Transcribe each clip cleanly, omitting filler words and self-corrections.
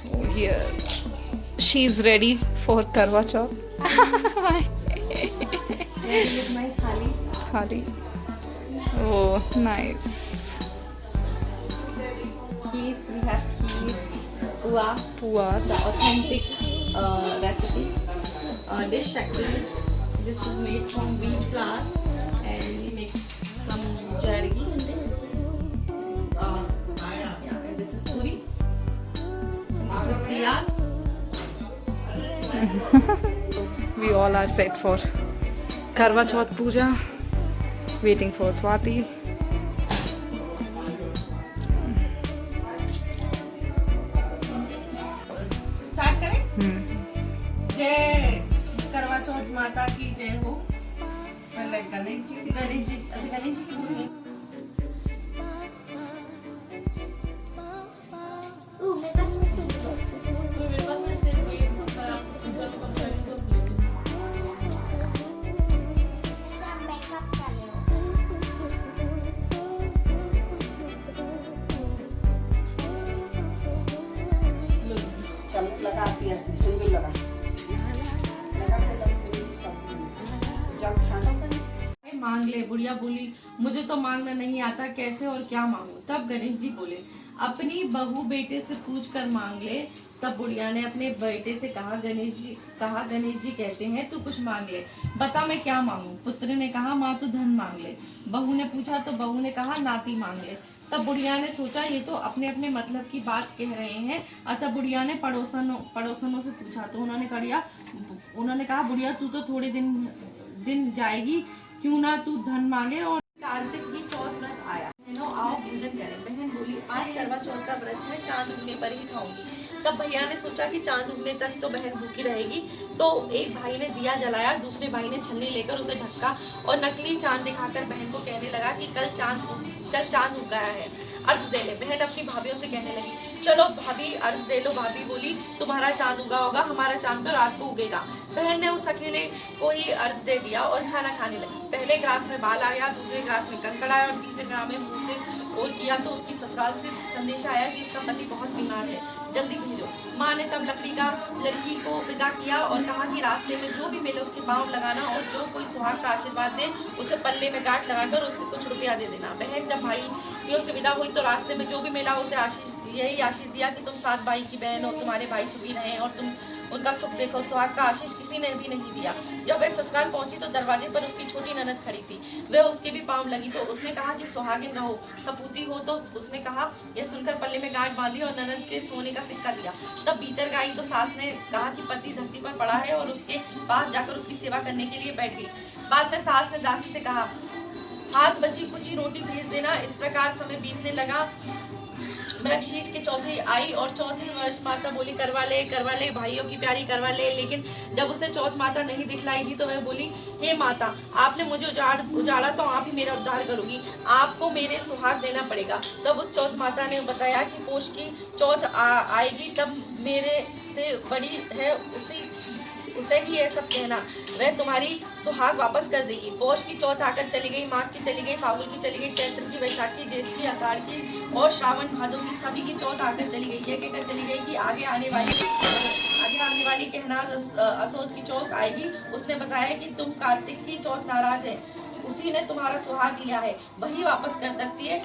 So here she is ready for Karwa Chauth. Ready with my thali. Thali. Oh, nice. Kheer, we have kheer, pua, Puas. the authentic recipe dish actually. This is made from wheat flour and we mix some jargi in it. Yeah, and this is puri. And this is piyaz. We all are set for Karwa Chauth puja. Waiting for Swati. Start करें? जय करवा चौथ माता की जय हो। पहले गणेश जी की बोलिए। मेरे पास में सिर्फ ये जब चमक लगा आती है, सिंदूर लगा जब छानो मांग ले। बुढ़िया बोली मुझे तो मांगना नहीं आता, कैसे और क्या मांगू। तब गणेश जी बोले अपनी बहू बेटे से पूछ कर मांग ले। तब बुढ़िया ने अपने बेटे से कहा गणेश जी कहते हैं तू कुछ मांग ले, बता मैं क्या मांगू। पुत्र ने कहा माँ तू धन मांग ले। बहू ने पूछा तो बहू ने कहा नाती मांग ले। तब बुढ़िया ने सोचा ये तो अपने अपने मतलब की बात कह रहे हैं। अतः बुढ़िया ने पड़ोसनों से पूछा तो उन्होंने कहा बुढ़िया तू तो थोड़े दिन जाएगी, क्यों ना तू धन मांगे। और कार्तिक की चौथ व्रत आया, बहनों आओ भोजन करें। बहन बोली आज करवा चौथ का व्रत है, चांद उगने पर ही खाऊंगी। तब भैया ने सोचा कि चांद उगने तक तो बहन भूखी रहेगी, तो एक भाई ने दिया जलाया, दूसरे भाई ने छन्नी लेकर उसे ढका और नकली चांद दिखाकर बहन को कहने लगा कि चल चांद उग गया है, अर्घ दे ले। बहन अपनी भाभीयों से कहने लगी चलो भाभी अर्घ दे लो। भाभी बोली तुम्हारा चांद उगा होगा, हमारा चांद तो रात को उगेगा। बहन ने उस अकेले को ही अर्घ दे दिया और खाना खाने लगी। पहले ग्लास में बाल आया, दूसरे ग्लास में कंकड़ आया और तीसरे ग्लास में मुंह से और किया तो उसकी ससुराल से संदेश आया कि इसका पति बहुत बीमार है, जल्दी भेजो। माँ ने तब लड़की को विदा किया और कहा कि रास्ते में जो भी मिले उसके पाँव लगाना और जो कोई सुहाग का आशीर्वाद दे उसे पल्ले में गांठ लगाकर उससे कुछ रुपया दे देना। बहन जब भाइयों से विदा हुई तो रास्ते में जो भी मिला उसे यही आशीष दिया कि तुम 7 भाई की बहन हो, तुम्हारे भाई सुखी रहें और तुम उनका सुख देखो। सुहाग का आशीष किसी ने भी नहीं दिया। जब वह ससुराल पहुंची तो दरवाजे पर उसकी छोटी ननद खड़ी थी। वह उसके भी पांव लगी तो उसने कहा कि सुहागिन रहो, सपूती हो। तो उसने कहा यह सुनकर पल्ले में गांठ बांधी और ननद के सोने का सिक्का दिया। तब भीतर गई तो सास ने कहा कि पति धरती पर पड़ा है और उसके पास जाकर उसकी सेवा करने के लिए बैठ गई। बाद में सास ने दासी से कहा हाथ बची कुची रोटी भेज देना। इस प्रकार समय बीतने लगा। मृगशीर्ष की चौथी आई और चौथी वर्ष माता बोली करवा ले भाइयों की प्यारी करवा ले। लेकिन जब उसे चौथ माता नहीं दिखलाई दी तो वह बोली हे माता आपने मुझे उजाड़ा तो आप ही मेरा उद्धार करोगी, आपको मेरे सुहाग देना पड़ेगा। तब उस चौथ माता ने बताया कि पोष की चौथ आएगी, तब मेरे से बड़ी है उसे ही ये सब कहना, वह तुम्हारी सुहाग वापस कर देगी। पौष की चौथ आकर चली गई, माघ की चली गई, फागुन की चली गई, चैत्र की, वैशाखी, ज्येष्ठ की, आषाढ़ की और श्रावण भादों की सभी की चौथ आकर चली गई। यह कहकर चली गई कि आगे आने वाली कहना असोद की चौथ आएगी। उसने बताया कि तुम कार्तिक की चौथ नाराज है, उसी ने तुम्हारा सुहाग लिया है, वही वापस कर सकती है,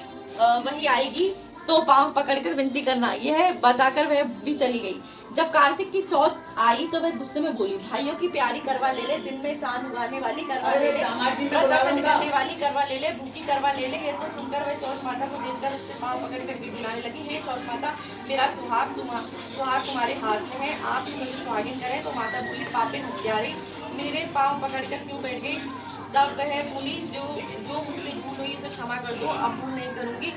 वही आएगी तो पांव पकड़कर विनती करना। यह बताकर वह भी चली गई। जब कार्तिक की चौथ आई तो वह गुस्से में बोली भाइयों की प्यारी करवा ले, दिन में चांद उगाने वाली करवा ले, करने वाली करवा ले, भूखी करवा ले। ये तो सुनकर वह चौथ माता को देखकर उससे पांव पकड़कर गिड़गिड़ाने लगी। हे चौथ माता मेरा सुहाग तुम्हारे हाथ में है, आप ही मुझे सुहागिन करें। तो माता बोली पापिन हत्यारी मेरे पाँव पकड़कर क्यों बैठ गई। तब वह बोली जो मुझसे भूल हुई उसे क्षमा कर दो, अब भूल नहीं करूंगी।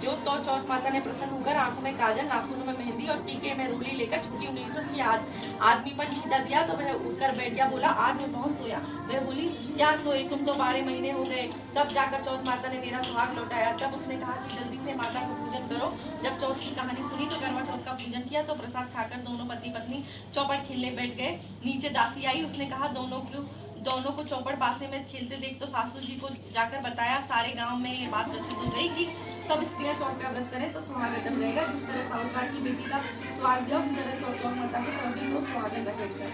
जो तो चौथ माता ने प्रसन्न होकर आंखों में काजल, नाखूनों में मेहंदी और टीके में रोली लेकर छुट्टी उंगली से उसकी आदमी पर छींटा दिया तो वह उठकर बैठ गया। बोला आज मैं बहुत सोया। वह बोली क्या सोए, तुम तो 12 महीने हो गए। तब जाकर चौथ माता ने मेरा सुहाग लौटाया। तब उसने कहा कि जल्दी से माता को पूजन करो। जब चौथ की कहानी सुनी तो करवा चौथ का पूजन किया तो प्रसाद खाकर दोनों पति पत्नी चौपट खेलने बैठ गए। नीचे दासी आई, उसने कहा दोनों को चौपड़ पासे में खेलते देख तो सासू जी को जाकर बताया। सारे गांव में ये बात प्रसिद्ध हो गई कि सब स्त्रियां चौथ का व्रत करें तो सुहागन रहेगा। जिस तरह साहूकार की बेटी का स्वागत दिया उसी तरह चौथ माता के सभी को स्वागत रखेगा।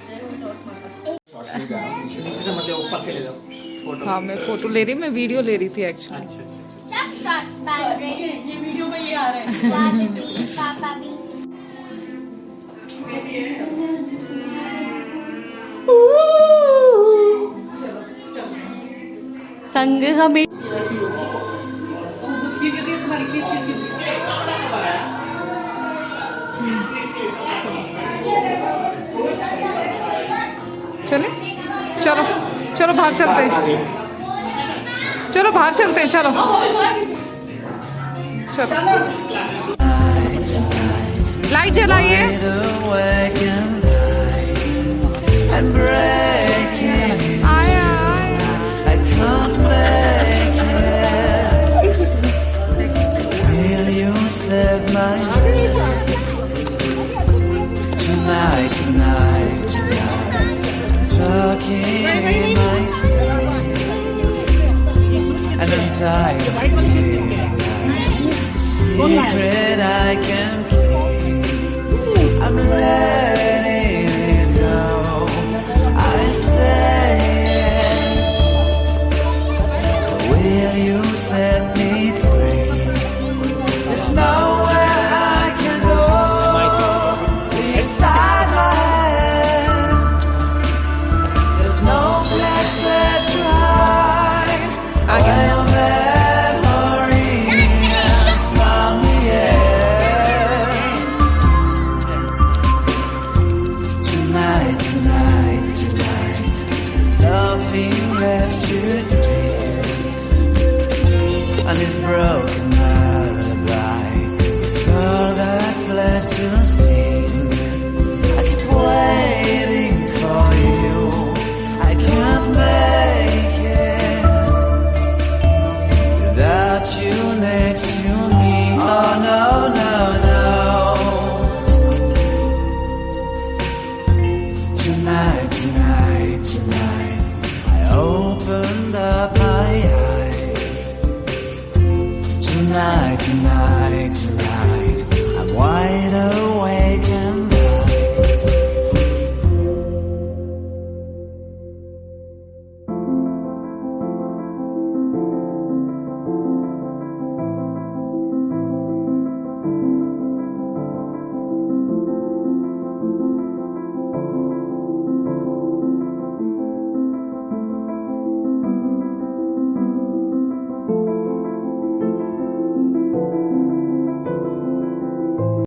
जय हो चौथ माता। नीचे से मतलब ऊपर से ले जाओ फोटो। हाँ मैं फोटो ले रही, मैं वीडियो ले रही थी एक्चुअली। अच्छा अच्छा सब शॉट्स बाय ये वीडियो में ये आ रहा है। पापा भी संग हमें चले चलो चलो बाहर चलते हैं, चलो बाहर चलते हैं, चलो चलो लाइट जलाइए। आया Tonight, tonight, tonight, talking in my sleep, and I'm tired of feeling a secret I can keep. I'm letting it go, I say it. So will you set me free? There's nowhere I can go inside my head. There's no place left to hide. Where your memory has found me yet. Tonight, tonight, tonight, there's nothing left to dream. And this broken lullaby is all that's left to say.